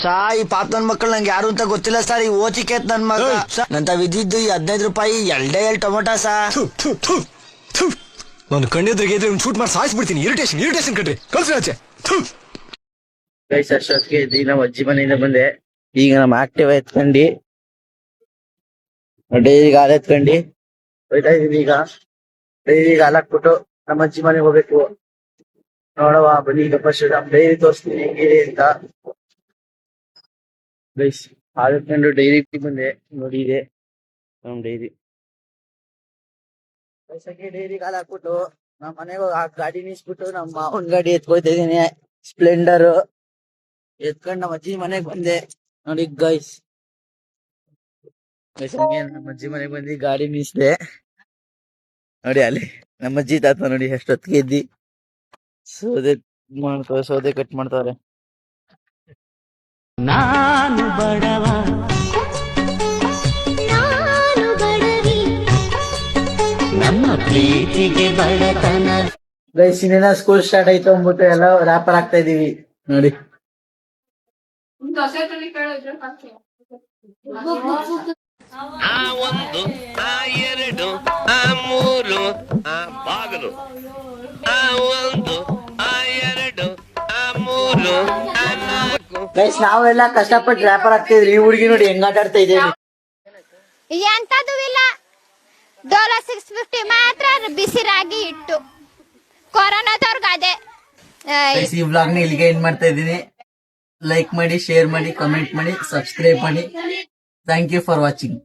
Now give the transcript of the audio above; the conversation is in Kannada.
ಈ ಪಾಪ ನನ್ ಮಕ್ಕಳು ನಂಗೆ ಯಾರು ಅಂತ ಗೊತ್ತಿಲ್ಲ ಸರ್. ಈ ಓಚಿಕೇತ್ ನನ್ ಮಗ ನಂತ ವಿದ್ದಿದ್ದು ಈ 15 ರೂಪಾಯಿ ಎಲ್ಡೆ ಟೊಮೊಟೊ ಸಾ. ನಾನು ಕಣ್ಣೆದ್ರಿಗೆ ಶೂಟ್ ಮಾಡಿ ಸಾಯಿಸ್ಬಿಡ್ತೀನಿ. ಇರಿಟೇಷನ್ ಕಣ್ರಿ, ಕಳ್ಸಿ. ಅಷ್ಟೊತ್ತಿಗೆ ನಮ್ಮ ಅಜ್ಜಿ ಮನೆಯಿಂದ ಬಂದೆ. ಈಗ ನಮ್ಮ ಆಕ್ಟಿವ್ ಎತ್ಕೊಂಡಿ ಡೈರಿಗೆ ಹಾಲು ಎತ್ಕೊಂಡಿ ಹೋಯ್ತಾ ಇದೀನಿ. ಈಗ ಡೈರಿಗೆ ಹಾಲು ಹಾಕ್ಬಿಟ್ಟು ನಮ್ಮ ಅಜ್ಜಿ ಮನೆಗೆ ಹೋಗ್ಬೇಕು. ನೋಡವಾ ಬನ್ನಿ, ಈಗ ಫಸ್ಟ್ ನಮ್ ಡೈರಿ ತೋರಿಸ್ತೀನಿ ಹೇಗಿದೆ ಅಂತ. ಗೈಸ್ ಹಾಲು ಎತ್ಕೊಂಡು ಡೈರಿ ಬಂದೆ. ನೋಡಿ ಇದೆ ನಮ್ ಡೈರಿ. ಡೈರಿಗೆ ಹಾಲು ಹಾಕ್ಬಿಟ್ಟು ನಮ್ಮ ಮನೆಗೆ ಗಾಡಿ ನಿಲ್ಸ್ಬಿಟ್ಟು ನಮ್ಮ ಮಾವನ್ ಗಾಡಿ ಎತ್ಕೊಯ್ತಾ ಇದೀನಿ, ಸ್ಪ್ಲೆಂಡರ್ ಎತ್ಕೊಂಡು ನಮ್ಮ ಅಜ್ಜಿ ಮನೆಗ್ ಬಂದೆ. ನೋಡಿ ಗೈಸ್, ನಮ್ಮ ಅಜ್ಜಿ ಮನೆಗ್ ಬಂದು ಗಾಡಿ ನಿಲ್ಸ್ದೆ. ನೋಡಿ ಅಲ್ಲಿ ನಮ್ಮ ಅಜ್ಜಿ ತಾತ ನೋಡಿ ಎಷ್ಟೊತ್ತಿಗೆ ಎದ್ದಿ ಸೌದೆ ಕಟ್ ಮಾಡ್ತಾವ್ರೆ. ನಾನು ಬಡವ ನಮ್ಮ ಪ್ರೀತಿಗೆ ಬಡತನ. ಗೈಸ್ ಇನ್ನೇನ ಸ್ಕೂಲ್ ಸ್ಟಾರ್ಟ್ ಆಯ್ತು ಅಂದ್ಬಿಟ್ಟು ಎಲ್ಲ ರ್ಯಾಪರ್ ಆಗ್ತಾ ಇದೀವಿ ನೋಡಿ. ಆ ಒಂದು, ಆ ಎರಡು, ಆ ಮೂರು, ಆ ಬಾಗಿಲು, ಆ ಒಂದು, ಆ ಎರಡು, ಆ ಮೂರು, ಆ ನಾಲ್ಕು. ಗೈಸ್ ನಾವೆಲ್ಲ ಕಷ್ಟಪಟ್ಟು ರ್ಯಾಪರ್ ಆಗ್ತಿದ್ರಿ. ಈ ಹುಡುಗಿ ನೋಡಿ ಹೆಂಗ್ ಆಟ ಆಡ್ತಾ ಇದೆ. ಎಂತದು ಇಲ್ಲ, ಡೋಲೋ 650 ಮಾತ್ರ ಬಿಸಿ ರಾಗಿ ಇಟ್ಟು ಕೊರೋನಾದವ್ರಿಗೆ ಅದೇ. ಈ ವ್ಲಾಗ್ ನ ಇಲ್ಲಿಗೆ ಎಂಡ್ ಮಾಡ್ತಾ ಇದ್ದೀನಿ. ಲೈಕ್ ಮಾಡಿ, ಶೇರ್ ಮಾಡಿ, ಕಮೆಂಟ್ ಮಾಡಿ, ಸಬ್ಸ್ಕ್ರೈಬ್ ಮಾಡಿ. Thank you for watching.